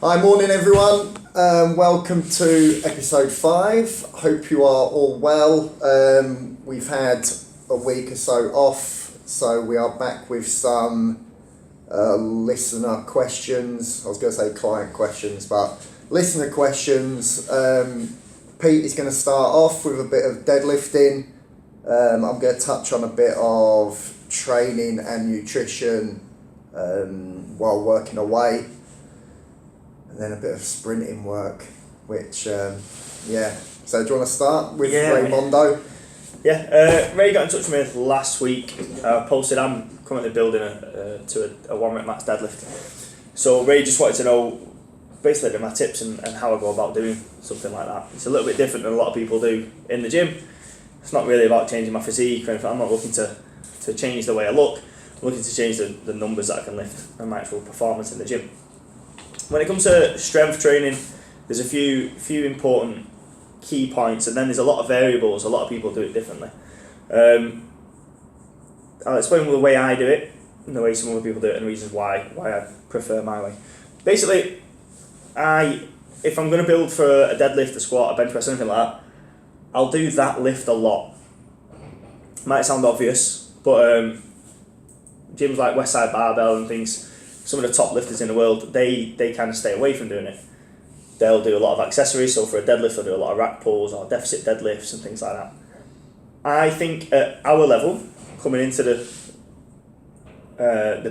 Hi, morning everyone. Welcome to episode 5. Hope you are all well. We've had a week or so off, so we are back with some listener questions. I was going to say client questions, but listener questions. Pete is going to start off with a bit of deadlifting. I'm going to touch on a bit of training and nutrition while working away. And then a bit of sprinting work, which, So do you want to start with Raymondo? Ray got in touch with me last week. Posted I'm currently building a 1 rep max deadlift. So Ray just wanted to know basically my tips and how I go about doing something like that. It's a little bit different than a lot of people do in the gym. It's not really about changing my physique or anything. I'm not looking to change the way I look. I'm looking to change the numbers that I can lift and my actual performance in the gym. When it comes to strength training, there's a few important key points, and then there's a lot of variables. A lot of people do it differently. I'll explain the way I do it, and the way some other people do it, and the reasons why I prefer my way. Basically, if I'm going to build for a deadlift, a squat, a bench press, anything like that, I'll do that lift a lot. Might sound obvious, but gyms like Westside Barbell and things, some of the top lifters in the world, they kind of stay away from doing it. They'll do a lot of accessories, so for a deadlift they'll do a lot of rack pulls or deficit deadlifts and things like that. I think at our level, coming into the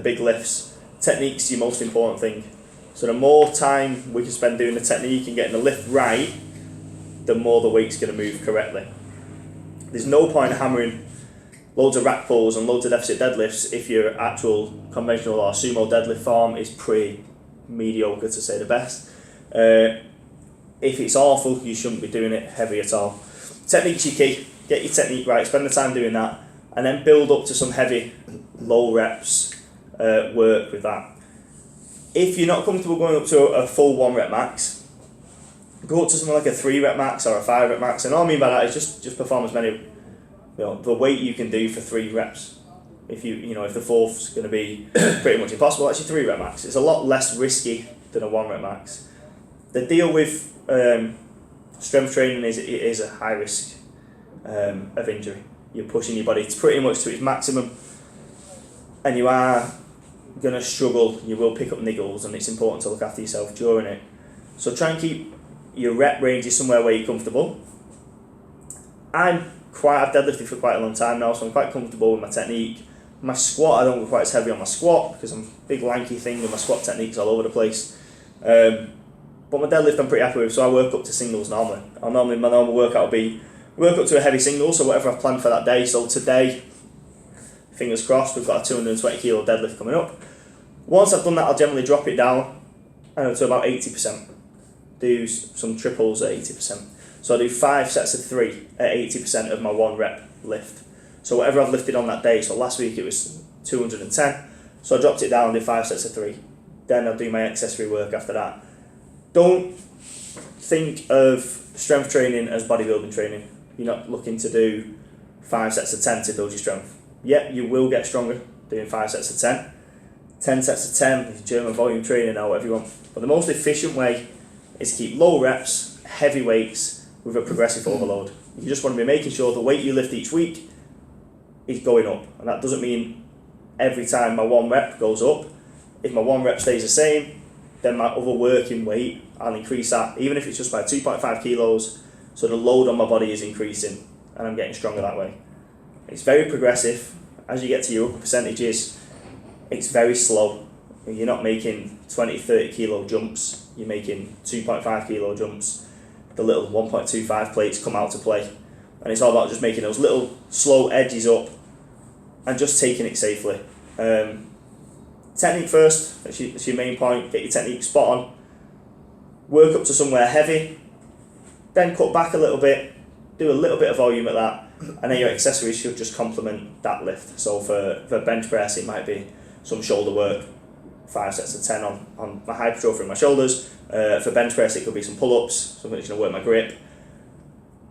big lifts, technique's the most important thing. So the more time we can spend doing the technique and getting the lift right, the more the weight's going to move correctly. There's no point in hammering loads of rack pulls and loads of deficit deadlifts if your actual conventional or sumo deadlift form is pretty mediocre, to say the best. If it's awful, you shouldn't be doing it heavy at all. Technique's your key. Get your technique right, spend the time doing that, and then build up to some heavy, low reps work with that. If you're not comfortable going up to a full 1 rep max, go up to something like a 3 rep max or a 5 rep max, and all I mean by that is just perform as many, the weight you can do for 3 reps. If if the fourth's going to be pretty much impossible, that's your 3 rep max. It's a lot less risky than a 1 rep max. The deal with strength training is it is a high risk of injury. You're pushing your body pretty much to its maximum, and you are going to struggle. You will pick up niggles, and it's important to look after yourself during it. So try and keep your rep ranges somewhere where you're comfortable. I've deadlifted for quite a long time now, so I'm quite comfortable with my technique. My squat, I don't go quite as heavy on my squat because I'm a big lanky thing and my squat technique's all over the place. But my deadlift I'm pretty happy with, so I work up to singles normally. My normal workout will be work up to a heavy single, so whatever I've planned for that day. So today, fingers crossed, we've got a 220 kilo deadlift coming up. Once I've done that, I'll generally drop it down to about 80%. Do some triples at 80%. So I do 5 sets of 3 at 80% of my 1 rep lift. So whatever I've lifted on that day, so last week it was 210, so I dropped it down and did 5 sets of 3. Then I'll do my accessory work after that. Don't think of strength training as bodybuilding training. You're not looking to do 5 sets of 10 to build your strength. Yep, you will get stronger doing 5 sets of 10. 10 sets of 10 is German volume training or whatever you want. But the most efficient way is to keep low reps, heavy weights with a progressive overload. You just want to be making sure the weight you lift each week is going up. And that doesn't mean every time my 1 rep goes up. If my 1 rep stays the same, then my other working weight, I'll increase that, even if it's just by 2.5 kilos, so the load on my body is increasing and I'm getting stronger that way. It's very progressive. As you get to your upper percentages, it's very slow. You're not making 20, 30 kilo jumps, you're making 2.5 kilo jumps. The little 1.25 plates come out to play. And it's all about just making those little slow edges up and just taking it safely. Technique first, that's your main point. Get your technique spot on. Work up to somewhere heavy, then cut back a little bit, do a little bit of volume at that, and then your accessories should just complement that lift. So for bench press, it might be some shoulder work, 5 sets of 10 on my hypertrophy in my shoulders. For bench press, it could be some pull-ups, something that's going to work my grip.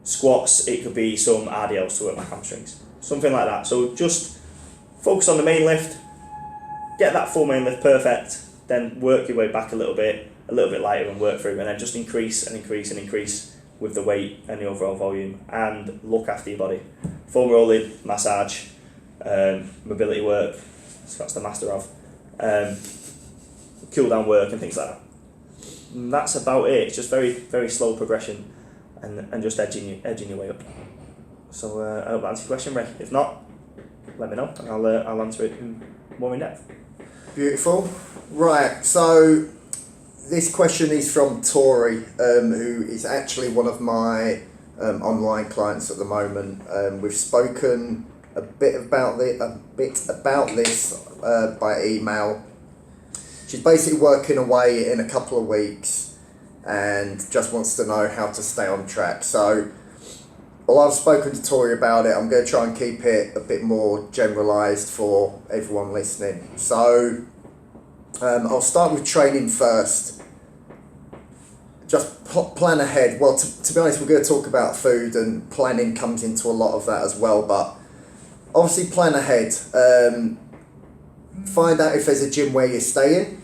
Squats, it could be some RDLs to work my hamstrings, something like that. So just focus on the main lift, get that full main lift perfect, then work your way back a little bit lighter and work through, and then just increase and increase and increase with the weight and the overall volume, and look after your body. Foam rolling, massage, mobility work, so that's the master of, cool down work and things like that. And that's about it. It's just very, very slow progression, and just edging your way up. So I hope that answers your question, Ray. If not, let me know, and I'll answer it more in depth. Beautiful. Right, so this question is from Tori, who is actually one of my online clients at the moment. We've spoken a bit about this by email. She's basically working away in a couple of weeks and just wants to know how to stay on track. So, well, I've spoken to Tori about it. I'm going to try and keep it a bit more generalised for everyone listening. So, I'll start with training first. Just plan ahead. Well, to be honest, we're going to talk about food, and planning comes into a lot of that as well. But obviously, plan ahead. Find out if there's a gym where you're staying.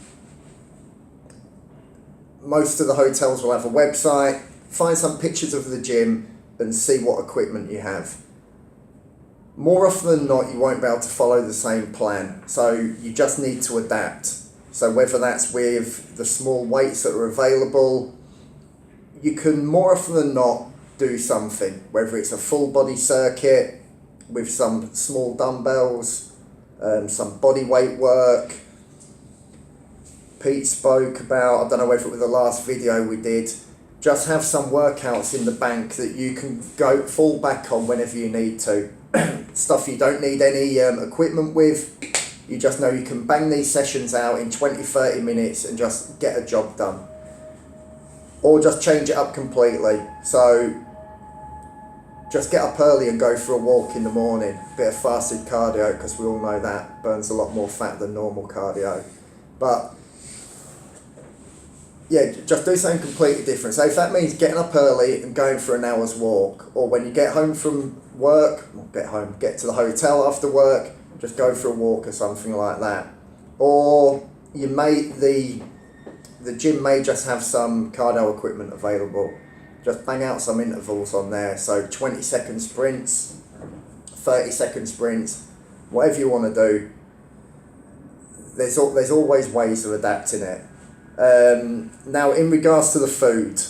Most of the hotels will have a website. Find some pictures of the gym and see what equipment you have. More often than not, you won't be able to follow the same plan. So you just need to adapt. So whether that's with the small weights that are available, you can more often than not do something, whether it's a full body circuit with some small dumbbells, some body weight work. Pete spoke about, I don't know whether it was the last video we did, just have some workouts in the bank that you can fall back on whenever you need to. Stuff you don't need any equipment with. You just know you can bang these sessions out in 20-30 minutes and just get a job done. Or just change it up completely. So just get up early and go for a walk in the morning. Bit of fasted cardio, because we all know that burns a lot more fat than normal cardio. But yeah, just do something completely different. So if that means getting up early and going for an hour's walk, or when you get home from work, get to the hotel after work, just go for a walk or something like that. Or the gym may just have some cardio equipment available. Just bang out some intervals on there. So 20-second sprints, 30-second sprints, whatever you want to do. There's always ways of adapting it. Now, in regards to the food,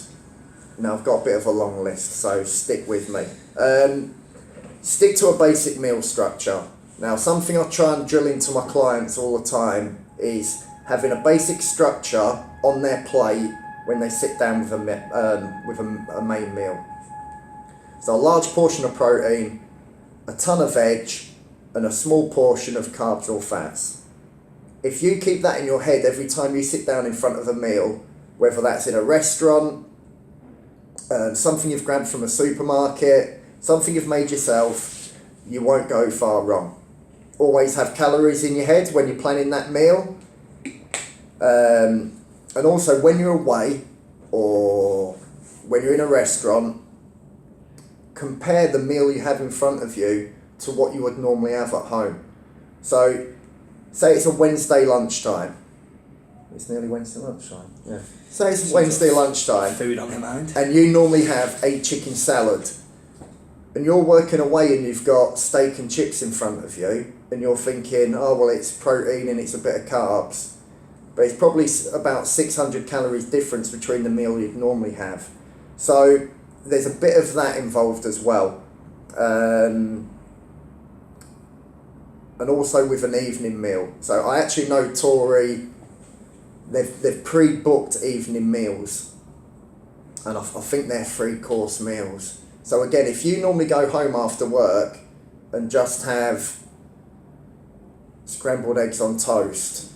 now I've got a bit of a long list, so stick with me. Stick to a basic meal structure. Now, something I try and drill into my clients all the time is having a basic structure on their plate when they sit down with a main meal. So a large portion of protein, a ton of veg, and a small portion of carbs or fats. If you keep that in your head every time you sit down in front of a meal, whether that's in a restaurant, something you've grabbed from a supermarket, something you've made yourself, you won't go far wrong. Always have calories in your head when you're planning that meal. And also when you're away or when you're in a restaurant, compare the meal you have in front of you to what you would normally have at home. So, say it's a Wednesday lunchtime. It's nearly Wednesday lunchtime. Yeah. Say it's Wednesday lunchtime. Food on your mind. And you normally have a chicken salad. And you're working away and you've got steak and chips in front of you. And you're thinking, oh, well, it's protein and it's a bit of carbs. But it's probably about 600 calories difference between the meal you'd normally have. So there's a bit of that involved as well. And also with an evening meal. So I actually know Tori, they've pre-booked evening meals. And I think they're 3-course meals. So again, if you normally go home after work and just have scrambled eggs on toast,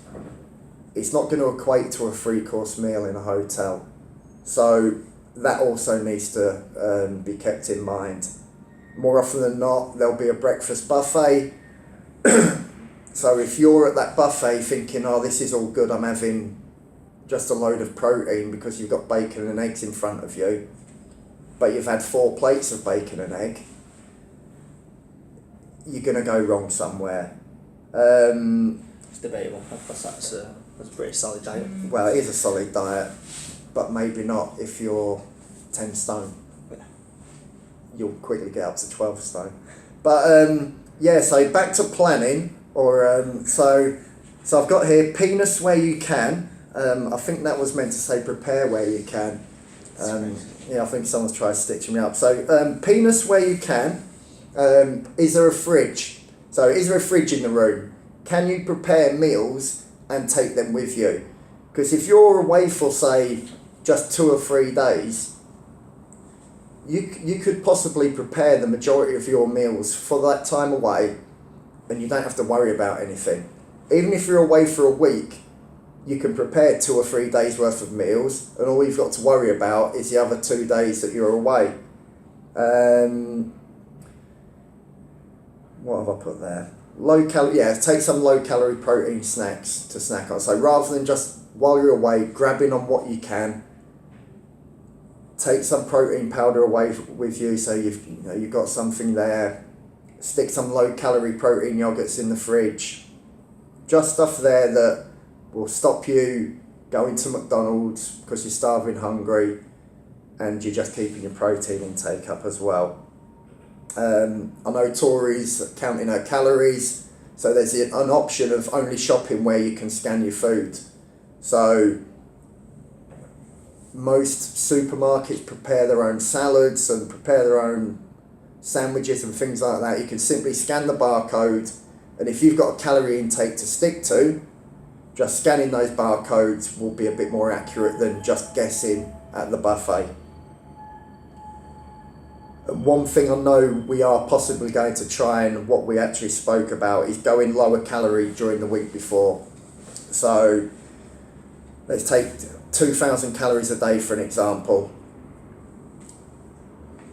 it's not going to equate to a 3-course meal in a hotel. So that also needs to be kept in mind. More often than not, there'll be a breakfast buffet. So if you're at that buffet thinking, oh, this is all good, I'm having just a load of protein because you've got bacon and eggs in front of you, but you've had 4 plates of bacon and egg, you're going to go wrong somewhere. It's debatable. That's That's a pretty solid diet. Well, it is a solid diet, but maybe not if you're 10 stone. Yeah. You'll quickly get up to 12 stone. But yeah, so back to planning, or so I've got here penis where you can. I think that was meant to say prepare where you can. Yeah, I think someone's tried stitching me up. So penis where you can. Is there a fridge? So is there a fridge in the room? Can you prepare meals and take them with you? Because if you're away for, say, just 2 or 3 days, you could possibly prepare the majority of your meals for that time away, and you don't have to worry about anything. Even if you're away for a week, you can prepare 2 or 3 days worth of meals, and all you've got to worry about is the other 2 days that you're away. What have I put there? Take some low calorie protein snacks to snack on. So rather than just while you're away grabbing on what you can, take some protein powder away with you, so you've got something there. Stick some low calorie protein yogurts in the fridge. Just stuff there that will stop you going to McDonald's because you're starving hungry, and you're just keeping your protein intake up as well. I know Tori's counting her calories, so there's an option of only shopping where you can scan your food. So most supermarkets prepare their own salads and prepare their own sandwiches and things like that. You can simply scan the barcode, and if you've got a calorie intake to stick to, just scanning those barcodes will be a bit more accurate than just guessing at the buffet. One thing I know we are possibly going to try, and what we actually spoke about, is going lower calorie during the week before. So let's take 2,000 calories a day for an example.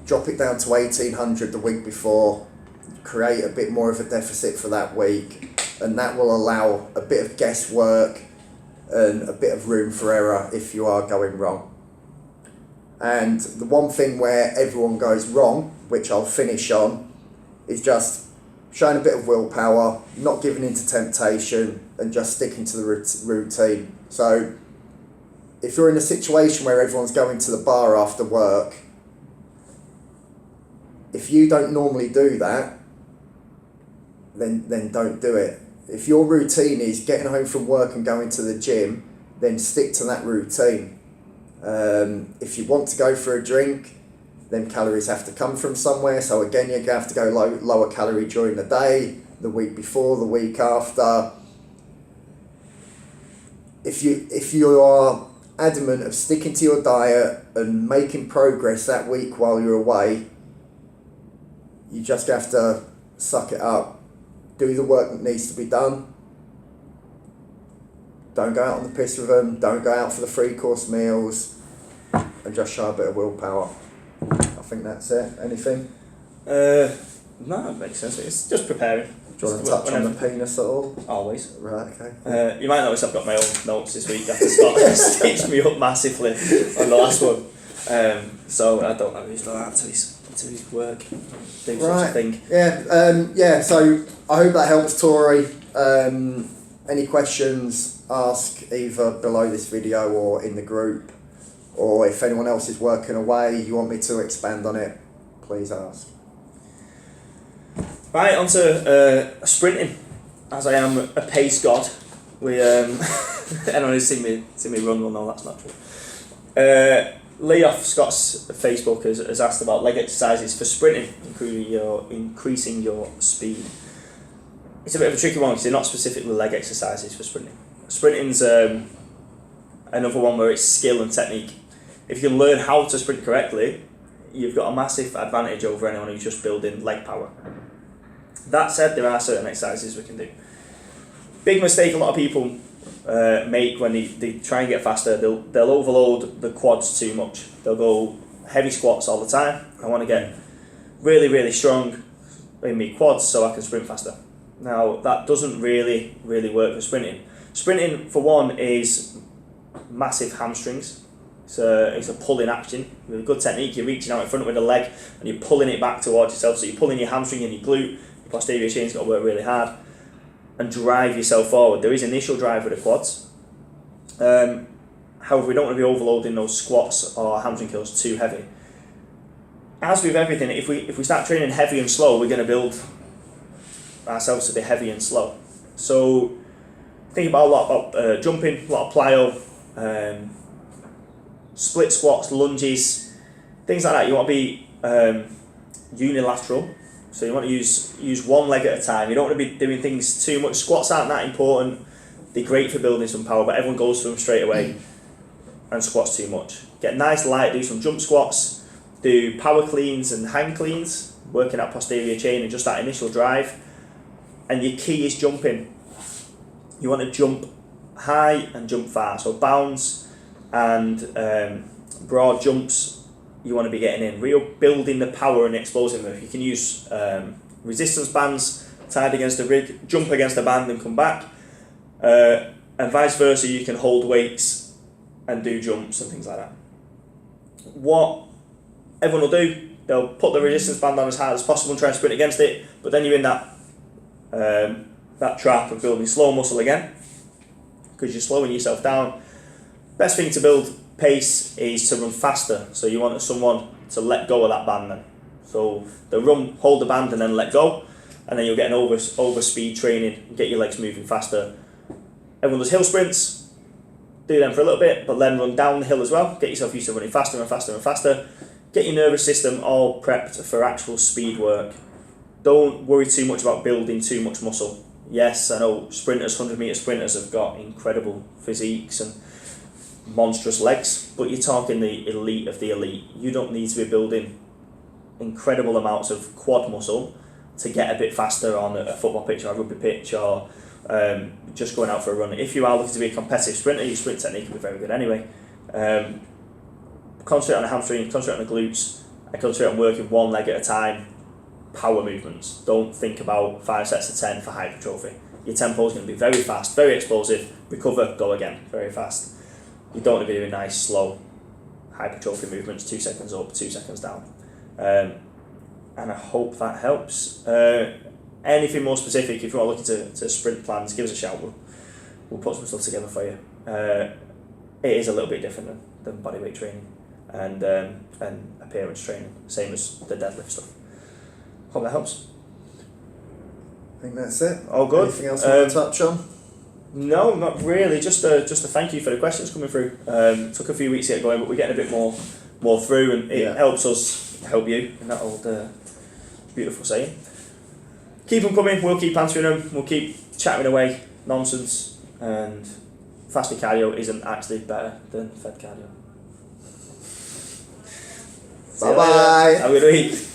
Drop it down to 1,800 the week before, create a bit more of a deficit for that week, and that will allow a bit of guesswork and a bit of room for error if you are going wrong. And the one thing where everyone goes wrong, which I'll finish on, is just showing a bit of willpower, not giving in to temptation, and just sticking to the routine. So if you're in a situation where everyone's going to the bar after work, if you don't normally do that, then don't do it. If your routine is getting home from work and going to the gym, then stick to that routine. If you want to go for a drink, then calories have to come from somewhere. So again, you're going to have to go lower calorie during the day, the week before, the week after. If you are adamant of sticking to your diet and making progress that week while you're away, you just have to suck it up. Do the work that needs to be done. Don't go out on the piss with them. Don't go out for the 3-course meals, and just show a bit of willpower. I think that's it. Anything? No, that makes sense. It's just preparing. Do you want to touch on the penis at all? Always. Right, okay. You might notice I've got my own notes this week after Scott stitched me up massively on the last one. So I don't know who's done that to his work. Do such a thing. Yeah, so I hope that helps, Tori. Any questions, ask either below this video or in the group. Or if anyone else is working away, you want me to expand on it, please ask. Right, on to sprinting. As I am a pace god, anyone who's seen me run will know that's not true. Lee off Scott's Facebook has asked about leg exercises for sprinting, increasing your speed. It's a bit of a tricky one because they're not specifically leg exercises for sprinting. Sprinting's another one where it's skill and technique. If you can learn how to sprint correctly, you've got a massive advantage over anyone who's just building leg power. That said, there are certain exercises we can do. Big mistake a lot of people make when they try and get faster, they'll overload the quads too much. They'll go heavy squats all the time. I want to get really, really strong in my quads so I can sprint faster. Now, that doesn't really work for sprinting. Sprinting, for one, is massive hamstrings. It's a pulling action. With a good technique, you're reaching out in front with the leg and you're pulling it back towards yourself. So you're pulling your hamstring and your glute, your posterior chain's got to work really hard and drive yourself forward. There is initial drive with the quads, However, we don't want to be overloading those squats or hamstring curls too heavy. As with everything, if we start training heavy and slow, we're going to build ourselves to be heavy and slow. So think about a lot about jumping, a lot of plyo, split squats, lunges, things like that. You want to be unilateral, so you want to use one leg at a time. You don't want to be doing things too much. Squats aren't that important. They're great for building some power, but everyone goes for them straight away and squats too much. Get nice light, do some jump squats, do power cleans and hang cleans, working that posterior chain and just that initial drive. And your key is jumping. You want to jump high and jump far. So bounds and broad jumps you want to be getting in. Real building the power and the explosive move. You can use resistance bands tied against the rig, jump against the band and come back. And vice versa, you can hold weights and do jumps and things like that. What everyone will do, they'll put the resistance band on as hard as possible and try and sprint against it, but then you're in that trap of building slow muscle again, because you're slowing yourself down. Best thing to build pace is to run faster, so you want someone to let go of that band then. So the run, hold the band and then let go, and then you'll get an over speed training, get your legs moving faster. Everyone does hill sprints, do them for a little bit, but then run down the hill as well. Get yourself used to running faster and faster and faster. Get your nervous system all prepped for actual speed work. Don't worry too much about building too much muscle. Yes, I know sprinters, 100 metre sprinters have got incredible physiques and monstrous legs, but you're talking the elite of the elite. You don't need to be building incredible amounts of quad muscle to get a bit faster on a football pitch or a rugby pitch or just going out for a run. If you are looking to be a competitive sprinter, your sprint technique will be very good anyway. Concentrate on the hamstring, concentrate on the glutes, and concentrate on working one leg at a time. Power movements. Don't think about 5 sets of 10 for hypertrophy. Your tempo is going to be very fast, very explosive. Recover, go again, very fast. You don't want to be doing nice, slow hypertrophy movements, 2 seconds up, 2 seconds down. And I hope that helps. Anything more specific, if you are looking to sprint plans, give us a shout. We'll put some stuff together for you. It is a little bit different than bodyweight training and appearance training, same as the deadlift stuff. Hope that helps. I think that's it. All good. Anything else you want to touch on? No, not really. Just a thank you for the questions coming through. Took a few weeks to get going, but we're getting a bit more through, and it helps us help you. In that old beautiful saying. Keep them coming. We'll keep answering them. We'll keep chatting away nonsense, and fasted cardio isn't actually better than fed cardio. Bye bye. Have a good week.